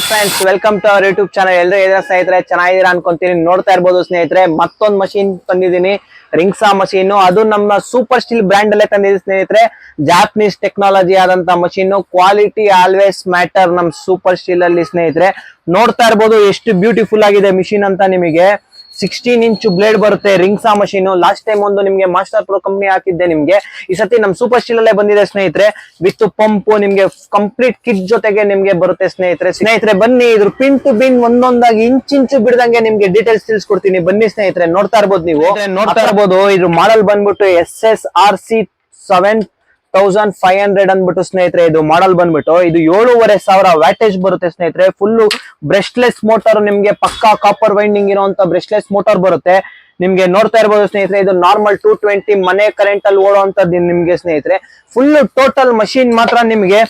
Friends, welcome to our YouTube channel. ಎಲ್ಲರೂ ಇದ್ರ ಸ್ನೇಹಿತರೆ ಚೆನ್ನಾಗಿದ್ದೀರಾ ಅನ್ಕೊಂತೀನಿ. ನೋಡ್ತಾ ಇರ್ಬೋದು ಸ್ನೇಹಿತರೆ, ಮತ್ತೊಂದು ಮಷೀನ್ ತಂದಿದ್ದೀನಿ, ರಿಂಗ್ಸಾ ಮಷೀನ್. ಅದು ನಮ್ಮ ಸೂಪರ್ ಸ್ಟೀಲ್ ಬ್ರ್ಯಾಂಡ್ ಅಲ್ಲೇ ತಂದಿದ್ದೀನಿ ಸ್ನೇಹಿತರೆ. ಜಾಪನೀಸ್ ಟೆಕ್ನಾಲಜಿ ಆದಂತ ಮಷೀನ್. ಕ್ವಾಲಿಟಿ ಆಲ್ವೇಸ್ ಮ್ಯಾಟರ್ ನಮ್ ಸೂಪರ್ ಸ್ಟೀಲ್ ಅಲ್ಲಿ ಸ್ನೇಹಿತರೆ. ನೋಡ್ತಾ ಇರ್ಬೋದು ಎಷ್ಟು ಬ್ಯೂಟಿಫುಲ್ ಆಗಿದೆ ಮಿಷಿನ್ ಅಂತ. ನಿಮಗೆ 16 ಇಂಚ್ ಬ್ಲೇಡ್ ಬರುತ್ತೆ, ರಿಂಗ್ಸಾ ಮಷೀನ್. ಲಾಸ್ಟ್ ಟೈಮ್ ಒಂದು ನಿಮ್ಗೆ ಮಾಸ್ಟರ್ ಪ್ರೋ ಕಂಪ್ನಿ ಹಾಕಿದ್ದೆ ನಿಮ್ಗೆ. ಈ ಸತಿ ನಮ್ ಸೂಪರ್ ಸ್ಟೀಲ್ ಅಲ್ಲೇ ಬಂದಿದೆ ಸ್ನೇಹಿತರೆ. ವಿತ್ ಪಂಪ್ ನಿಮ್ಗೆ ಕಂಪ್ಲೀಟ್ ಕಿಟ್ ಜೊತೆಗೆ ನಿಮ್ಗೆ ಬರುತ್ತೆ ಸ್ನೇಹಿತರೆ. ಬನ್ನಿ, ಇದ್ರ ಪಿನ್ ಟು ಪಿನ್ ಒಂದೊಂದಾಗಿ ಇಂಚು ಬಿಡದಂಗೆ ನಿಮ್ಗೆ ಡೀಟೇಲ್ಸ್ ತಿಳಿಸ್ಕೊಡ್ತೀನಿ. ಬನ್ನಿ ಸ್ನೇಹಿತರೆ. ನೋಡ್ತಾ ಇರ್ಬೋದು ನೀವು, ಇದ್ರ ಮಾಡಲ್ ಬಂದ್ಬಿಟ್ಟು SSRC 7500 ಅಂದ್ಬಿಟ್ಟು ಸ್ನೇಹಿತರೆ. ಇದು ಮಾಡಲ್ ಬಂದ್ಬಿಟ್ಟು ಇದು 7500 ವ್ಯಾಟೇಜ್ ಬರುತ್ತೆ ಸ್ನೇಹಿತರೆ. ಫುಲ್ ಬ್ರಷ್ಲೆಸ್ ಮೋಟರ್, ನಿಮ್ಗೆ ಪಕ್ಕಾ ಕಾಪರ್ ವೈಂಡಿಂಗ್ ಇರುವಂತ ಬ್ರಷ್ಲೆಸ್ ಮೋಟರ್ ಬರುತ್ತೆ ನಿಮ್ಗೆ. ನೋಡ್ತಾ ಇರ್ಬೋದು ಸ್ನೇಹಿತರೆ, ಇದು ನಾರ್ಮಲ್ 220 ಮನೆ ಕರೆಂಟ್ ಅಲ್ಲಿ ಓಡುವಂತದ್ದು ನಿಮ್ಗೆ ಸ್ನೇಹಿತರೆ. ಫುಲ್ ಟೋಟಲ್ ಮಷೀನ್ ಮಾತ್ರ ನಿಮ್ಗೆ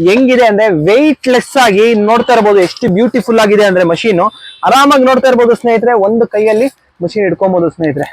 ಹೆಂಗಿದೆ ಅಂದ್ರೆ ವೆಯ್ಟ್ ಲೆಸ್ ಆಗಿ ನೋಡ್ತಾ ಇರ್ಬೋದು. ಎಷ್ಟು ಬ್ಯೂಟಿಫುಲ್ ಆಗಿದೆ ಅಂದ್ರೆ ಮಷೀನ್. ಆರಾಮಾಗಿ ನೋಡ್ತಾ ಇರ್ಬೋದು ಸ್ನೇಹಿತರೆ. ಒಂದು ಕೈಯಲ್ಲಿ ಮಷೀನ್ ಹಿಡ್ಕೊಬಹುದು ಸ್ನೇಹಿತರೆ.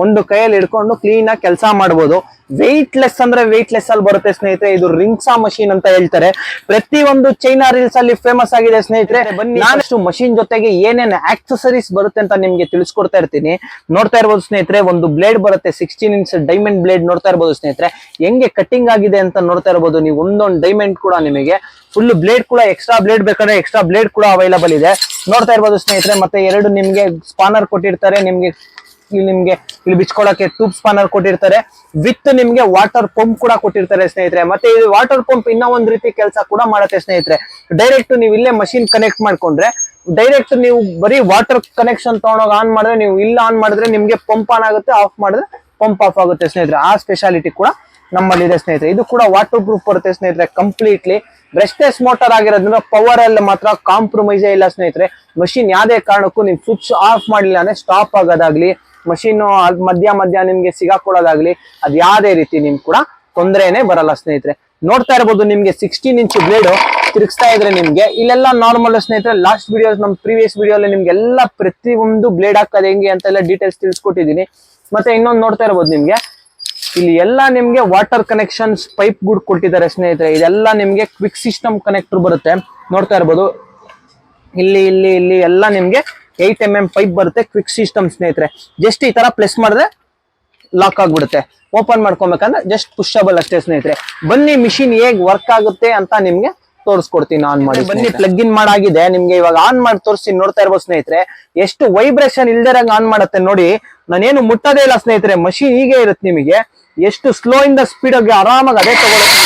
ಒಂದು ಕೈಯಲ್ಲಿ ಹಿಡ್ಕೊಂಡು ಕ್ಲೀನ್ ಆಗಿ ಕೆಲಸ ಮಾಡಬಹುದು. ವೆಯ್ಟ್ ಲೆಸ್ ಅಂದ್ರೆ ವೆಯ್ಟ್ ಲೆಸ್ ಅಲ್ಲಿ ಬರುತ್ತೆ ಸ್ನೇಹಿತರೆ. ಇದು ರಿಂಗ್ಸಾ ಮಷೀನ್ ಅಂತ ಹೇಳ್ತಾರೆ. ಪ್ರತಿಯೊಂದು ಚೈನಾ ರೀಲ್ಸ್ ಅಲ್ಲಿ ಫೇಮಸ್ ಆಗಿದೆ ಸ್ನೇಹಿತರೆ. ಬನ್ನಿ, ನಾನಷ್ಟು ಮಷೀನ್ ಜೊತೆಗೆ ಏನೇನು ಆಕ್ಸೆಸರೀಸ್ ಬರುತ್ತೆ ಅಂತ ನಿಮ್ಗೆ ತಿಳಿಸ್ಕೊಡ್ತಾ ಇರ್ತೀನಿ. ನೋಡ್ತಾ ಇರ್ಬೋದು ಸ್ನೇಹಿತರೆ, ಒಂದು ಬ್ಲೇಡ್ ಬರುತ್ತೆ 16 ಇಂಚ್ ಡೈಮಂಡ್ ಬ್ಲೇಡ್. ನೋಡ್ತಾ ಇರ್ಬೋದು ಸ್ನೇಹಿತರೆ ಹೆಂಗೆ ಕಟ್ಟಿಂಗ್ ಆಗಿದೆ ಅಂತ ನೋಡ್ತಾ ಇರ್ಬೋದು ನೀವು. ಒಂದೊಂದು ಡೈಮಂಡ್ ಕೂಡ ನಿಮಗೆ ಫುಲ್ ಬ್ಲೇಡ್ ಕೂಡ, ಎಕ್ಸ್ಟ್ರಾ ಬ್ಲೇಡ್ ಬೇಕಾದ್ರೆ ಎಕ್ಸ್ಟ್ರಾ ಬ್ಲೇಡ್ ಕೂಡ ಅವೈಲಬಲ್ ಇದೆ. ನೋಡ್ತಾ ಇರ್ಬೋದು ಸ್ನೇಹಿತರೆ. ಮತ್ತೆ ಎರಡು ನಿಮ್ಗೆ ಸ್ಪಾನರ್ ಕೊಟ್ಟಿರ್ತಾರೆ ನಿಮ್ಗೆ ಇಲ್ಲಿ ಬಿಚ್ಕೊಳ್ಳಕ್ಕೆ ಟ್ಯೂಬ್ ಸ್ಪಾನರ್ ಕೊಟ್ಟಿರ್ತಾರೆ. ವಿತ್ ನಿಮ್ಗೆ ವಾಟರ್ ಪಂಪ್ ಕೂಡ ಕೊಟ್ಟಿರ್ತಾರೆ ಸ್ನೇಹಿತರೆ. ಮತ್ತೆ ಇದು ವಾಟರ್ ಪಂಪ್ ಇನ್ನೂ ಒಂದ್ ರೀತಿ ಕೆಲಸ ಕೂಡ ಮಾಡುತ್ತೆ ಸ್ನೇಹಿತರೆ. ಡೈರೆಕ್ಟ್ ನೀವು ಇಲ್ಲೇ ಮಷೀನ್ ಕನೆಕ್ಟ್ ಮಾಡ್ಕೊಂಡ್ರೆ, ಡೈರೆಕ್ಟ್ ನೀವು ಬರೀ ವಾಟರ್ ಕನೆಕ್ಷನ್ ತಗೊಂಡೋಗಿ ಆನ್ ಮಾಡಿದ್ರೆ, ನೀವು ಇಲ್ಲ ಆನ್ ಮಾಡಿದ್ರೆ ನಿಮ್ಗೆ ಪಂಪ್ ಆನ್ ಆಗುತ್ತೆ, ಆಫ್ ಮಾಡಿದ್ರೆ ಪಂಪ್ ಆಫ್ ಆಗುತ್ತೆ ಸ್ನೇಹಿತರೆ. ಆ ಸ್ಪೆಷಾಲಿಟಿ ಕೂಡ ನಮ್ಮಲ್ಲಿ ಇದೆ ಸ್ನೇಹಿತರೆ. ಇದು ಕೂಡ ವಾಟರ್ ಪ್ರೂಫ್ ಬರುತ್ತೆ ಸ್ನೇಹಿತರೆ. ಕಂಪ್ಲೀಟ್ಲಿ ಬ್ರಷ್ಲೆಸ್ ಮೋಟರ್ ಆಗಿರೋದ್ರಿಂದ ಪವರ್ ಅಲ್ಲಿ ಮಾತ್ರ ಕಾಂಪ್ರಮೈಸೇ ಇಲ್ಲ ಸ್ನೇಹಿತರೆ. ಮಷೀನ್ ಯಾವ್ದೇ ಕಾರಣಕ್ಕೂ ನೀವು ಸ್ವಿಚ್ ಆಫ್ ಮಾಡಿಲ್ಲ ಅಂದ್ರೆ ಸ್ಟಾಪ್ ಆಗೋದಾಗ್ಲಿ, ಮಷೀನ್ ಮಧ್ಯ ನಿಮ್ಗೆ ಸಿಗಾಕೊಳ್ಳೋದಾಗ್ಲಿ, ಅದ್ ಯಾವ್ದೇ ರೀತಿ ನಿಮ್ ಕೂಡ ತೊಂದರೆನೆ ಬರಲ್ಲ ಸ್ನೇಹಿತರೆ. ನೋಡ್ತಾ ಇರಬಹುದು ನಿಮ್ಗೆ 16 ಇಂಚ್ ಬ್ಲೇಡ್ ತಿರುಗಿಸ್ತಾ ಇದ್ರೆ ನಿಮ್ಗೆ ಇಲ್ಲೆಲ್ಲ ನಾರ್ಮಲ್ ಸ್ನೇಹಿತರೆ. ಲಾಸ್ಟ್ ವಿಡಿಯೋಸ್, ನಮ್ ಪ್ರೀವಿಯಸ್ ವಿಡಿಯೋ ಅಲ್ಲಿ ನಿಮ್ಗೆಲ್ಲ ಪ್ರತಿಯೊಂದು ಬ್ಲೇಡ್ ಹಾಕೋದು ಹೆಂಗೆ ಅಂತೆಲ್ಲ ಡೀಟೇಲ್ಸ್ ತಿಳಿಸ್ಕೊಟ್ಟಿದ್ದೀನಿ. ಮತ್ತೆ ಇನ್ನೊಂದು ನೋಡ್ತಾ ಇರಬಹುದು ನಿಮ್ಗೆ ಇಲ್ಲಿ ಎಲ್ಲ ನಿಮ್ಗೆ ವಾಟರ್ ಕನೆಕ್ಷನ್ಸ್ ಪೈಪ್ ಗುಡ್ ಕೊಟ್ಟಿದ್ದಾರೆ ಸ್ನೇಹಿತರೆ. ಇದೆಲ್ಲ ನಿಮ್ಗೆ ಕ್ವಿಕ್ ಸಿಸ್ಟಮ್ ಕನೆಕ್ಟರ್ ಬರುತ್ತೆ. ನೋಡ್ತಾ ಇರ್ಬೋದು ಇಲ್ಲಿ ಎಲ್ಲ ನಿಮ್ಗೆ 8mm ಪೈಪ್ ಬರುತ್ತೆ, ಕ್ವಿಕ್ ಸಿಸ್ಟಮ್ ಸ್ನೇಹಿತರೆ. ಜಸ್ಟ್ ಈ ತರ ಪ್ರೆಸ್ ಮಾಡಿದ್ರೆ ಲಾಕ್ ಆಗ್ಬಿಡುತ್ತೆ. ಓಪನ್ ಮಾಡ್ಕೊಬೇಕಂದ್ರೆ ಜಸ್ಟ್ ಪುಷಬಲ್ ಅಷ್ಟೇ ಸ್ನೇಹಿತರೆ. ಬನ್ನಿ ಮಿಷಿನ್ ಹೇಗ್ ವರ್ಕ್ ಆಗುತ್ತೆ ಅಂತ ನಿಮ್ಗೆ ತೋರಿಸ್ಕೊಡ್ತೀನಿ. ಆನ್ ಮಾಡಿ ಬನ್ನಿ. ಪ್ಲಗ್ ಇನ್ ಮಾಡಾಗಿದೆ ನಿಮ್ಗೆ. ಇವಾಗ ಆನ್ ಮಾಡಿ ತೋರಿಸ್ತೀನಿ. ನೋಡ್ತಾ ಇರ್ಬೋದು ಸ್ನೇಹಿತರೆ, ಎಷ್ಟು ವೈಬ್ರೇಷನ್ ಇಲ್ದಿರಂಗ್ ಆನ್ ಮಾಡುತ್ತೆ ನೋಡಿ. ನಾನೇನು ಮುಟ್ಟೋದೇ ಇಲ್ಲ ಸ್ನೇಹಿತರೆ. ಮಷಿನ್ ಹೀಗೆ ಇರುತ್ತೆ ನಿಮಗೆ. ಎಷ್ಟು ಸ್ಲೋ ಇಂದ ಸ್ಪೀಡ್ ಆಗಿ ಆರಾಮಾಗಿ ಅದೇ ತಗೊಳುತ್ತೆ.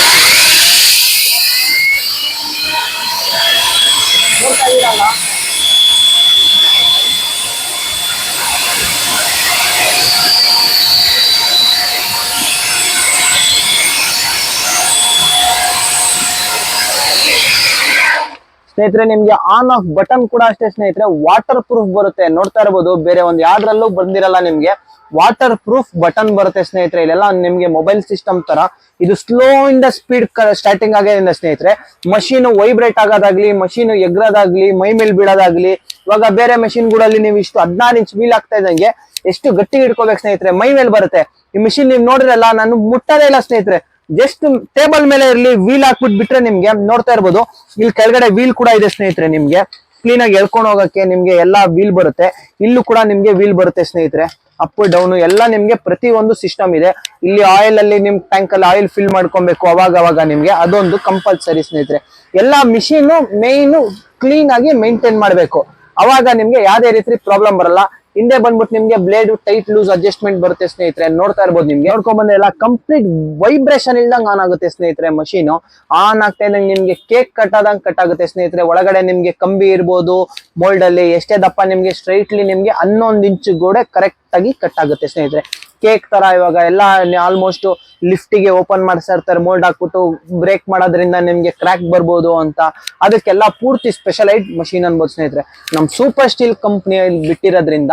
ಸ್ನೇಹಿತರೆ ನಿಮ್ಗೆ ಆನ್ ಆಫ್ ಬಟನ್ ಕೂಡ ಅಷ್ಟೇ ಸ್ನೇಹಿತರೆ. ವಾಟರ್ ಪ್ರೂಫ್ ಬರುತ್ತೆ. ನೋಡ್ತಾ ಇರಬಹುದು, ಬೇರೆ ಒಂದು ಯಾವ್ದ್ರಲ್ಲೂ ಬಂದಿರಲ್ಲ ನಿಮ್ಗೆ. ವಾಟರ್ ಪ್ರೂಫ್ ಬಟನ್ ಬರುತ್ತೆ ಸ್ನೇಹಿತರೆ. ಇಲ್ಲೆಲ್ಲ ನಿಮ್ಗೆ ಮೊಬೈಲ್ ಸಿಸ್ಟಮ್ ತರ ಇದು ಸ್ಲೋ ಇಂದ ಸ್ಪೀಡ್ ಸ್ಟಾರ್ಟಿಂಗ್ ಆಗೋದ್ರಿಂದ ಸ್ನೇಹಿತರೆ ಮಷೀನ್ ವೈಬ್ರೇಟ್ ಆಗೋದಾಗ್ಲಿ, ಮಷೀನ್ ಎಗ್ರೋದಾಗ್ಲಿ, ಮೈ ಮೇಲೆ ಬೀಳೋದಾಗ್ಲಿ. ಇವಾಗ ಬೇರೆ ಮಷೀನ್ ಗಳಲ್ಲಿ ನೀವು ಇಷ್ಟು 16 ಇಂಚ್ ವೀಲ್ ಆಗ್ತಾ ಇದ್ದಂಗೆ ಎಷ್ಟು ಗಟ್ಟಿ ಹಿಡ್ಕೋಬೇಕು ಸ್ನೇಹಿತರೆ, ಮೈ ಮೇಲೆ ಬರುತ್ತೆ. ಈ ಮಿಷಿನ್ ನೀವು ನೋಡಿದ್ರಲ್ಲ, ನಾನು ಮುಟ್ಟೋದೇ ಇಲ್ಲ ಸ್ನೇಹಿತರೆ. ಜಸ್ಟ್ ಟೇಬಲ್ ಮೇಲೆ ಇರ್ಲಿ, ವೀಲ್ ಹಾಕ್ಬಿಟ್ಟು ಬಿಟ್ರೆ ನಿಮ್ಗೆ ನೋಡ್ತಾ ಇರ್ಬೋದು ಇಲ್ಲಿ ಕೆಳಗಡೆ ವೀಲ್ ಕೂಡ ಇದೆ ಸ್ನೇಹಿತರೆ. ನಿಮ್ಗೆ ಕ್ಲೀನ್ ಆಗಿ ಎಳ್ಕೊಂಡು ಹೋಗಕ್ಕೆ ನಿಮ್ಗೆ ಎಲ್ಲಾ ವೀಲ್ ಬರುತ್ತೆ. ಇಲ್ಲೂ ಕೂಡ ನಿಮ್ಗೆ ವೀಲ್ ಬರುತ್ತೆ ಸ್ನೇಹಿತರೆ. ಅಪ್ ಡೌನ್ ಎಲ್ಲ ನಿಮ್ಗೆ ಪ್ರತಿ ಒಂದು ಸಿಸ್ಟಮ್ ಇದೆ. ಇಲ್ಲಿ ಆಯಿಲ್ ಅಲ್ಲಿ ನಿಮ್ ಟ್ಯಾಂಕ್ ಅಲ್ಲಿ ಆಯಿಲ್ ಫಿಲ್ ಮಾಡ್ಕೊಬೇಕು ಅವಾಗ ನಿಮ್ಗೆ ಅದೊಂದು ಕಂಪಲ್ಸರಿ ಸ್ನೇಹಿತರೆ. ಎಲ್ಲಾ ಮಿಷಿನ್ ಮೇನ್ ಕ್ಲೀನ್ ಆಗಿ ಮೇಂಟೈನ್ ಮಾಡ್ಬೇಕು. ಅವಾಗ ನಿಮ್ಗೆ ಯಾವ್ದೇ ರೀತಿ ಪ್ರಾಬ್ಲಮ್ ಬರಲ್ಲ. ಹಿಂದೆ ಬಂದ್ಬಿಟ್ಟು ನಿಮ್ಗೆ ಬ್ಲೇಡ್ ಟೈಟ್ ಲೂಸ್ ಅಡ್ಜಸ್ಟ್ಮೆಂಟ್ ಬರುತ್ತೆ ಸ್ನೇಹಿತರೆ. ನೋಡ್ತಾ ಇರ್ಬೋದು ನಿಮ್ಗೆ. ನೋಡ್ಕೊಂಡ್ ಬಂದ್ರೆ ಎಲ್ಲ ಕಂಪ್ಲೀಟ್ ವೈಬ್ರೇಷನ್ ಇಲ್ದಂಗ್ ಆನ್ ಆಗುತ್ತೆ ಸ್ನೇಹಿತರೆ. ಮಷೀನ್ ಆನ್ ಆಗ್ತಾ ಇದ್ದಂಗೆ ನಿಮ್ಗೆ ಕೇಕ್ ಕಟ್ ಆಗುತ್ತೆ ಸ್ನೇಹಿತರೆ. ಒಳಗಡೆ ನಿಮ್ಗೆ ಕಂಬಿ ಇರ್ಬೋದು, ಮೋಲ್ಡ್ ಅಲ್ಲಿ ಎಷ್ಟೇ ದಪ್ಪ ನಿಮ್ಗೆ ಸ್ಟ್ರೈಟ್ಲಿ ನಿಮ್ಗೆ 11 ಇಂಚ್ ಗೋಡೆ ಕರೆಕ್ಟ್ ಆಗಿ ಕಟ್ ಆಗುತ್ತೆ ಸ್ನೇಹಿತರೆ. ಕೇಕ್ ತರ ಇವಾಗ ಎಲ್ಲ ಆಲ್ಮೋಸ್ಟ್ ಲಿಫ್ಟಿಗೆ ಓಪನ್ ಮಾಡ್ತಾ ಇರ್ತಾರೆ ಮೋಲ್ಡ್ ಹಾಕ್ಬಿಟ್ಟು. ಬ್ರೇಕ್ ಮಾಡೋದ್ರಿಂದ ನಿಮ್ಗೆ ಕ್ರ್ಯಾಕ್ ಬರ್ಬೋದು ಅಂತ, ಅದಕ್ಕೆಲ್ಲ ಪೂರ್ತಿ ಸ್ಪೆಷಲೈಸ್ಡ್ ಮಷೀನ್ ಅನ್ಬೋದು ಸ್ನೇಹಿತರೆ. ನಮ್ ಸೂಪರ್ ಸ್ಟೀಲ್ ಕಂಪ್ನಿಯಲ್ಲಿ ಬಿಟ್ಟಿರೋದ್ರಿಂದ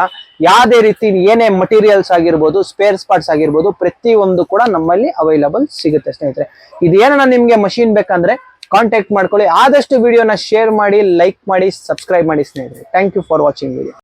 ಯಾವ್ದೇ ರೀತಿ ಏನೇ ಮಟೀರಿಯಲ್ಸ್ ಆಗಿರ್ಬೋದು, ಸ್ಪೇರ್ ಪಾರ್ಟ್ಸ್ ಆಗಿರ್ಬೋದು, ಪ್ರತಿಯೊಂದು ಕೂಡ ನಮ್ಮಲ್ಲಿ ಅವೈಲಬಲ್ ಸಿಗುತ್ತೆ ಸ್ನೇಹಿತರೆ. ಇದೇನ ನಿಮ್ಗೆ ಮಷೀನ್ ಬೇಕಂದ್ರೆ ಕಾಂಟ್ಯಾಕ್ಟ್ ಮಾಡ್ಕೊಳ್ಳಿ. ಆದಷ್ಟು ವಿಡಿಯೋನ ಶೇರ್ ಮಾಡಿ, ಲೈಕ್ ಮಾಡಿ, ಸಬ್ಸ್ಕ್ರೈಬ್ ಮಾಡಿ ಸ್ನೇಹಿತರೆ. Thank you for watching video.